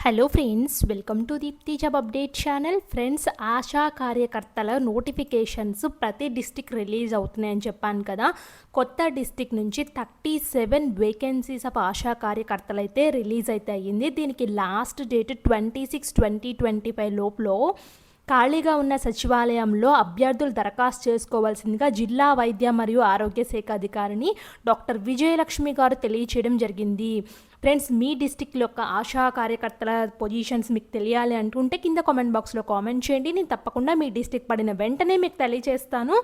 Hello friends, welcome to Deepti job update channel. Friends, ఆశా కార్యకర్తల notifications ప్రతి డిస్టిక్ రిలీజ్ అవుతున్నాయని చెప్పాను కదా. కొత్త డిస్టిక్ నుంచి 37 వేకెన్సీస్ ఆఫ్ ఆశా కార్యకర్తలు అయితే రిలీజ్ అయితే అయ్యింది. దీనికి లాస్ట్ డేట్ 26/20/25 లోపల ఖాళీగా ఉన్న సచివాలయంలో అభ్యర్థులు దరఖాస్తు చేసుకోవాల్సిందిగా జిల్లా వైద్య మరియు ఆరోగ్య శాఖ అధికారిని డాక్టర్ విజయలక్ష్మి గారు తెలియచేయడం జరిగింది. ఫ్రెండ్స్, మీ డిస్టిక్ యొక్క ఆశా కార్యకర్తల పొజిషన్స్ మీకు తెలియాలి అంటుంటే కింద కామెంట్ బాక్స్లో కామెంట్ చేయండి. నేను తప్పకుండా మీ డిస్టిక్ పడిన వెంటనే మీకు తెలియజేస్తాను.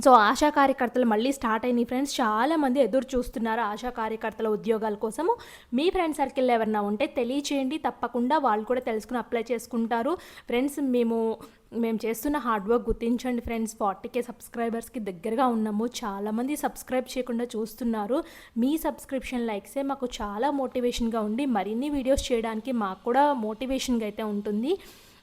సో ఆశా కార్యకర్తలు మళ్ళీ స్టార్ట్ అయినాయి ఫ్రెండ్స్. చాలామంది ఎదురు చూస్తున్నారు ఆశా కార్యకర్తల ఉద్యోగాల కోసము. మీ ఫ్రెండ్ సర్కిల్లో ఎవరన్నా ఉంటే తెలియచేయండి, తప్పకుండా వాళ్ళు కూడా తెలుసుకుని అప్లై చేసుకుంటారు. ఫ్రెండ్స్, మేము చేస్తున్న హార్డ్ వర్క్ గుర్తించండి ఫ్రెండ్స్. 40K సబ్స్క్రైబర్స్కి దగ్గరగా ఉన్నాము. చాలామంది సబ్స్క్రైబ్ చేయకుండా చూస్తున్నారు. మీ సబ్స్క్రిప్షన్ లైక్సే మాకు చాలా మోటివేషన్గా ఉండి మరిన్ని వీడియోస్ చేయడానికి మాకు కూడా మోటివేషన్గా అయితే ఉంటుంది.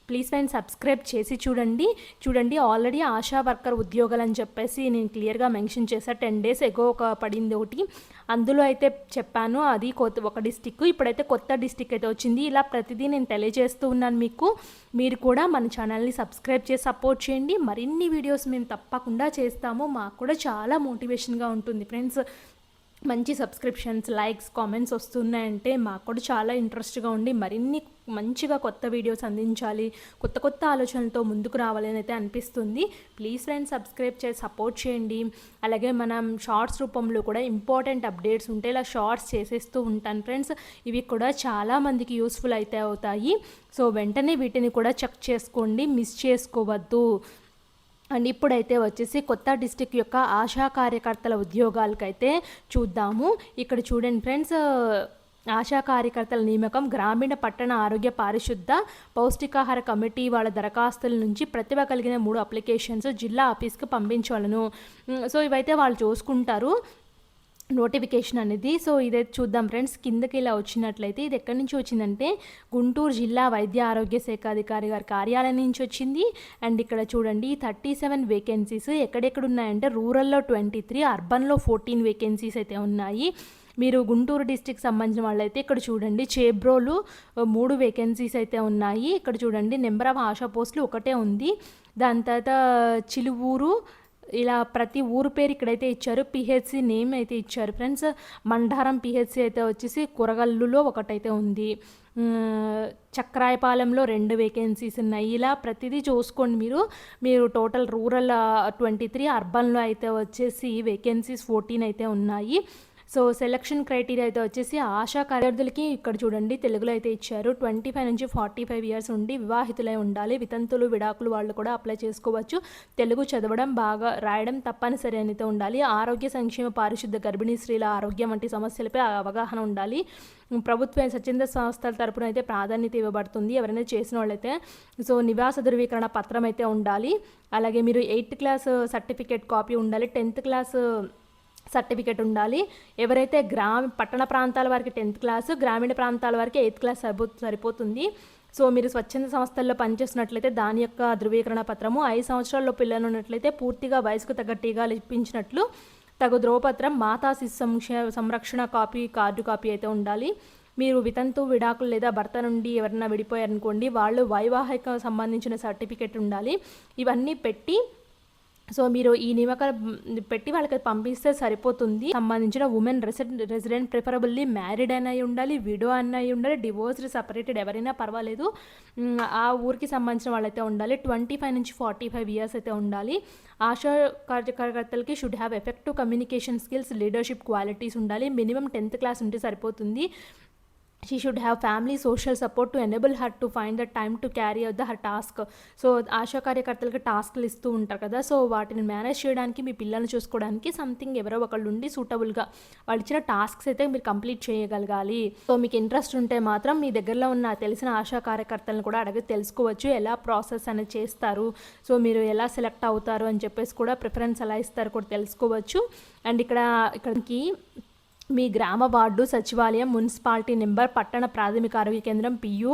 ప్లీజ్ ఫ్రెండ్స్, సబ్స్క్రైబ్ చేసి చూడండి. ఆల్రెడీ ఆశా వర్కర్ ఉద్యోగాలు అని చెప్పేసి నేను క్లియర్గా మెన్షన్ చేశాను. 10 days ఎగో పడింది ఒకటి, అందులో అయితే చెప్పాను. అది ఒక డిస్టిక్, ఇప్పుడైతే కొత్త డిస్టిక్ అయితే వచ్చింది. ఇలా ప్రతిదీ నేను తెలియజేస్తూ ఉన్నాను మీకు. మీరు కూడా మన ఛానల్ని సబ్స్క్రైబ్ చేసి సపోర్ట్ చేయండి. మరిన్ని వీడియోస్ మేము తప్పకుండా చేస్తాము. మాకు కూడా చాలా మోటివేషన్గా ఉంటుంది ఫ్రెండ్స్. మంచి సబ్స్క్రిప్షన్స్, లైక్స్, కామెంట్స్ వస్తున్నాయంటే మాకు కూడా చాలా ఇంట్రెస్ట్గా ఉండి మరిన్ని మంచిగా కొత్త వీడియోస్ అందించాలి, కొత్త ఆలోచనలతో ముందుకు రావాలని అయితే అనిపిస్తుంది. ప్లీజ్ ఫ్రెండ్స్, సబ్స్క్రైబ్ చేసి సపోర్ట్ చేయండి. అలాగే మనం షార్ట్స్ రూపంలో కూడా ఇంపార్టెంట్ అప్డేట్స్ ఉంటే ఇలా షార్ట్స్ చేసేస్తూ ఉంటాను ఫ్రెండ్స్. ఇవి కూడా చాలామందికి యూస్ఫుల్ అయితే అవుతాయి. సో వెంటనే వీటిని కూడా చెక్ చేసుకోండి, మిస్ చేసుకోవద్దు. అండ్ ఇప్పుడైతే వచ్చేసి కొత్త డిస్టిక్ యొక్క ఆశా కార్యకర్తల ఉద్యోగాలకైతే చూద్దాము. ఇక్కడ చూడండి ఫ్రెండ్స్, ఆశా కార్యకర్తల నియామకం గ్రామీణ పట్టణ ఆరోగ్య పారిశుద్ధ పౌష్టికాహార కమిటీ వాళ్ళ దరఖాస్తుల నుంచి ప్రతిభ కలిగిన 3 అప్లికేషన్స్ జిల్లా ఆఫీస్కి పంపించాలను. సో ఇవైతే వాళ్ళు చూసుకుంటారు నోటిఫికేషన్ అనేది. సో ఇదైతే చూద్దాం ఫ్రెండ్స్. కిందకి ఇలా వచ్చినట్లయితే ఇది ఎక్కడి నుంచి వచ్చిందంటే గుంటూరు జిల్లా వైద్య ఆరోగ్య శాఖ అధికారి గారి కార్యాలయం నుంచి వచ్చింది. అండ్ ఇక్కడ చూడండి 37 వేకెన్సీస్ ఎక్కడెక్కడ ఉన్నాయంటే రూరల్లో 23, అర్బన్లో 14 వేకెన్సీస్ అయితే ఉన్నాయి. మీరు గుంటూరు డిస్ట్రిక్ట్ సంబంధించిన వాళ్ళైతే ఇక్కడ చూడండి చేబ్రోలు 3 వేకెన్సీస్ అయితే ఉన్నాయి. ఇక్కడ చూడండి నెంబర్ ఆఫ్ ఆశా పోస్టులు ఒకటే ఉంది. దాని తర్వాత చిలువూరు, ఇలా ప్రతి ఊరు పేరు ఇక్కడైతే ఇచ్చారు. పిహెచ్సి నేమ్ అయితే ఇచ్చారు ఫ్రెండ్స్. మండారం పిహెచ్సి అయితే వచ్చేసి కురగల్లులో ఒకటైతే ఉంది. చక్రాయపాలెంలో 2 వేకెన్సీస్ ఉన్నాయి. ఇలా ప్రతిదీ చూసుకోండి మీరు టోటల్ రూరల్ 23, అర్బన్లో అయితే వచ్చేసి వేకెన్సీస్ 14 అయితే ఉన్నాయి. సో సెలక్షన్ క్రైటీరియా అయితే వచ్చేసి ఆశా కార్యకర్తలకి ఇక్కడ చూడండి తెలుగులో అయితే ఇచ్చారు. 25 నుంచి 45 years ఉండి వివాహితులై ఉండాలి. వితంతులు, విడాకులు వాళ్ళు కూడా అప్లై చేసుకోవచ్చు. తెలుగు చదవడం, బాగా రాయడం తప్పనిసరి అయితే ఉండాలి. ఆరోగ్య సంక్షేమ పారిశుద్ధ గర్భిణీ స్త్రీల ఆరోగ్యం వంటి సమస్యలపై అవగాహన ఉండాలి. ప్రభుత్వ స్వచ్ఛంద సంస్థల తరపున అయితే ప్రాధాన్యత ఇవ్వబడుతుంది ఎవరైనా చేసిన వాళ్ళైతే. సో నివాస ధృవీకరణ పత్రం అయితే ఉండాలి. అలాగే మీరు 8th class సర్టిఫికేట్ కాపీ ఉండాలి. 10th class సర్టిఫికేట్ ఉండాలి. ఎవరైతే పట్టణ ప్రాంతాల వారికి 10th class, గ్రామీణ ప్రాంతాల వారికి 8th class సరిపోతుంది. సో మీరు స్వచ్ఛంద సంస్థల్లో పనిచేస్తున్నట్లయితే దాని యొక్క ధృవీకరణ పత్రము, 5 సంవత్సరాల్లో పిల్లలు ఉన్నట్లయితే పూర్తిగా వయసుకు తగ్గ టీకాలు ఇప్పించినట్లు తగు ధ్రువపత్రం, మాతా శిశు సంరక్షణ కార్డు కాపీ అయితే ఉండాలి. మీరు వితంతు, విడాకులు లేదా భర్త నుండి ఎవరైనా విడిపోయారనుకోండి, వాళ్ళు వైవాహిక సంబంధించిన సర్టిఫికేట్ ఉండాలి. ఇవన్నీ పెట్టి సో మీరు ఈ నియామకాలు పెట్టి వాళ్ళకి పంపిస్తే సరిపోతుంది. సంబంధించిన ఉమెన్ రెసిడెంట్ ప్రిఫరబుల్లీ మ్యారీడ్ అయినా ఉండాలి, విడో అయినా ఉండాలి, డివోర్స్డ్, సపరేటెడ్ ఎవరైనా పర్వాలేదు. ఆ ఊరికి సంబంధించిన వాళ్ళైతే ఉండాలి. 25 నుంచి 45 years అయితే ఉండాలి. ఆశా కార్యకర్తలకి should have effective communication skills, leadership qualities ఉండాలి. మినిమం 10th class ఉంటే సరిపోతుంది. She should have family social support to enable her to find the time to carry out her task. So ASHA కార్యకర్తలకి టాస్క్లు ఇస్తూ ఉంటారు కదా. సో వాటిని మేనేజ్ చేయడానికి, మీ పిల్లల్ని చూసుకోవడానికి సంథింగ్ ఎవరో ఒకళ్ళు ఉండి సూటబుల్గా వాళ్ళు ఇచ్చిన టాస్క్స్ అయితే మీరు కంప్లీట్ చేయగలగాలి. సో మీకు ఇంట్రెస్ట్ ఉంటే మాత్రం మీ దగ్గరలో ఉన్న తెలిసిన ఆశా కార్యకర్తలను కూడా అడిగి తెలుసుకోవచ్చు ఎలా ప్రాసెస్ అనేది చేస్తారు, సో మీరు ఎలా సెలెక్ట్ అవుతారు అని చెప్పేసి కూడా ప్రిఫరెన్స్ ఎలా ఇస్తారు కూడా తెలుసుకోవచ్చు. అండ్ ఇక్కడికి మీ గ్రామ వార్డు సచివాలయం, మున్సిపాలిటీ నెంబర్, పట్టణ ప్రాథమిక ఆరోగ్య కేంద్రం, పియు.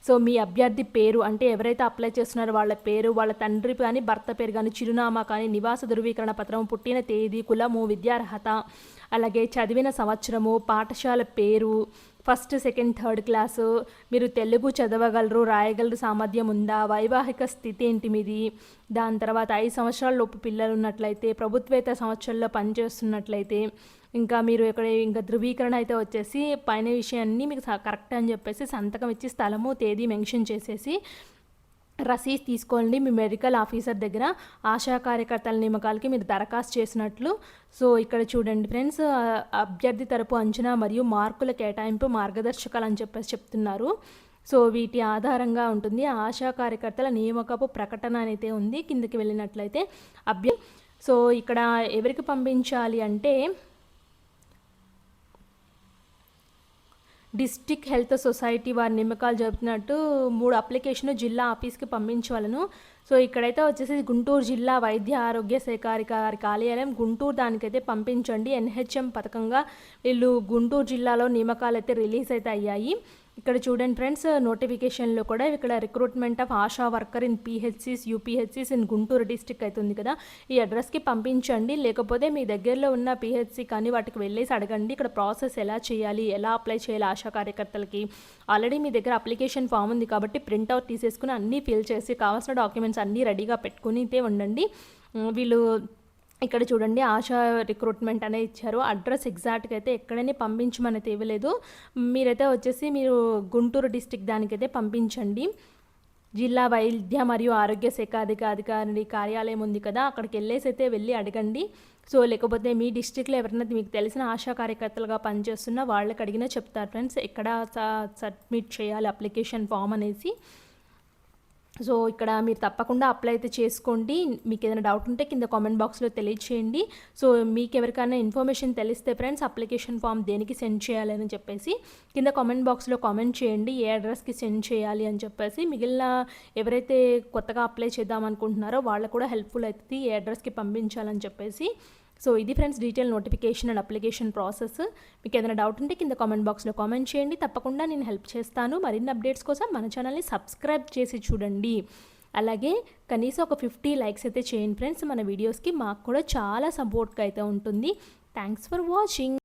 సో మీ అభ్యర్థి పేరు అంటే ఎవరైతే అప్లై చేస్తున్నారో వాళ్ళ పేరు, వాళ్ళ తండ్రి కానీ భర్త పేరు కానీ, చిరునామా కానీ, నివాస ధృవీకరణ పత్రం, పుట్టిన తేదీ, కులము, విద్యార్హత, అలాగే చదివిన సంవత్సరము, పాఠశాల పేరు, ఫస్ట్, సెకండ్, థర్డ్ క్లాసు, మీరు తెలుగు చదవగలరు, రాయగలరు సామర్థ్యం ఉందా, వైవాహిక స్థితి ఏంటి మీది, దాని తర్వాత 5 సంవత్సరాల లోపు పిల్లలు ఉన్నట్లయితే, ప్రభుత్వేతర సంవత్సరాల్లో పనిచేస్తున్నట్లయితే, ఇంకా మీరు ఇక్కడ ఇంకా ధృవీకరణ అయితే వచ్చేసి పైన విషయాన్ని మీకు కరెక్ట్ అని చెప్పేసి సంతకం ఇచ్చి స్థలము తేదీ మెన్షన్ చేసేసి రసీదు తీసుకోండి మీ మెడికల్ ఆఫీసర్ దగ్గర. ఆశా కార్యకర్తల నియామకాలకి మీరు దరఖాస్తు చేసినట్లు. సో ఇక్కడ చూడండి ఫ్రెండ్స్, అభ్యర్థి తరపు అంచనా మరియు మార్కుల కేటాయింపు మార్గదర్శకాలు అని చెప్పేసి చెప్తున్నారు. సో వీటి ఆధారంగా ఉంటుంది ఆశా కార్యకర్తల నియామకపు ప్రకటన అయితే ఉంది. కిందకి వెళ్ళినట్లయితే సో ఇక్కడ ఎవరికి పంపించాలి అంటే డిస్ట్రిక్ట్ హెల్త్ సొసైటీ వారి నియామకాలు జరుపుతున్నట్టు 3 అప్లికేషన్ జిల్లా ఆఫీస్కి పంపించవలను. సో ఇక్కడైతే వచ్చేసి గుంటూరు జిల్లా వైద్య ఆరోగ్య శాఖ గారి కార్యాలయం గుంటూరు దానికైతే పంపించండి. NHM పథకంగా వీళ్ళు గుంటూరు జిల్లాలో నియామకాలు అయితే రిలీజ్ అయితే అయ్యాయి. ఇక్కడ చూడండి ఫ్రెండ్స్, నోటిఫికేషన్లో కూడా ఇక్కడ recruitment of ASHA worker in PHCs, UPHCs in Guntur district అవుతుంది కదా, ఈ అడ్రస్కి పంపించండి. లేకపోతే మీ దగ్గరలో ఉన్న PHC కానీ వాటికి వెళ్ళేసి అడగండి ఇక్కడ ప్రాసెస్ ఎలా చేయాలి, ఎలా అప్లై చేయాలి ఆశా కార్యకర్తలకి. ఆల్రెడీ మీ దగ్గర అప్లికేషన్ ఫామ్ ఉంది కాబట్టి ప్రింట్అవుట్ తీసేసుకుని అన్నీ ఫిల్ చేసి కావాల్సిన డాక్యుమెంట్స్ అన్నీ రెడీగా పెట్టుకుని అయితే ఉండండి. వీళ్ళు ఇక్కడ చూడండి ఆశా రిక్రూట్మెంట్ అనేది ఇచ్చారు. అడ్రస్ ఎగ్జాక్ట్గా అయితే ఎక్కడైనా పంపించమని అయితే ఇవ్వలేదు. మీరైతే వచ్చేసి మీరు గుంటూరు డిస్ట్రిక్ట్ దానికైతే పంపించండి. జిల్లా వైద్య మరియు ఆరోగ్య శాఖ అధికారి కార్యాలయం ఉంది కదా, అక్కడికి వెళ్ళి అడగండి. సో లేకపోతే మీ డిస్ట్రిక్ట్లో ఎవరైనా మీకు తెలిసిన ఆశా కార్యకర్తలుగా పనిచేస్తున్న వాళ్ళకి అడిగినా చెప్తారు ఫ్రెండ్స్ ఎక్కడ సబ్మిట్ చేయాలి అప్లికేషన్ ఫామ్ అనేసి. సో ఇక్కడ మీరు తప్పకుండా అప్లై అయితే చేసుకోండి. మీకు ఏదైనా డౌట్ ఉంటే కింద కామెంట్ బాక్స్లో తెలియచేయండి. సో మీకు ఎవరికైనా ఇన్ఫర్మేషన్ తెలిస్తే ఫ్రెండ్స్ అప్లికేషన్ ఫామ్ దేనికి సెండ్ చేయాలని చెప్పేసి కింద కామెంట్ బాక్స్లో కామెంట్ చేయండి, ఏ అడ్రస్కి సెండ్ చేయాలి అని చెప్పేసి. మిగిలిన ఎవరైతే కొత్తగా అప్లై చేద్దాం అనుకుంటున్నారో వాళ్ళకు కూడా హెల్ప్ఫుల్ అవుతుంది ఏ అడ్రస్కి పంపించాలని చెప్పేసి. సో ఇది friends detail notification and application process. మీకు ఏదైనా డౌట్ ఉంటే కింద కామెంట్ బాక్స్లో కామెంట్ చేయండి, తప్పకుండా నేను హెల్ప్ చేస్తాను. మరిన్ని అప్డేట్స్ కోసం మన ఛానల్ని సబ్స్క్రైబ్ చేసి చూడండి. అలాగే కనీసం ఒక 50 లైక్స్ అయితే చేయండి ఫ్రెండ్స్ మన వీడియోస్కి, మాకు కూడా చాలా సపోర్ట్గా అయితే ఉంటుంది. Thanks for watching.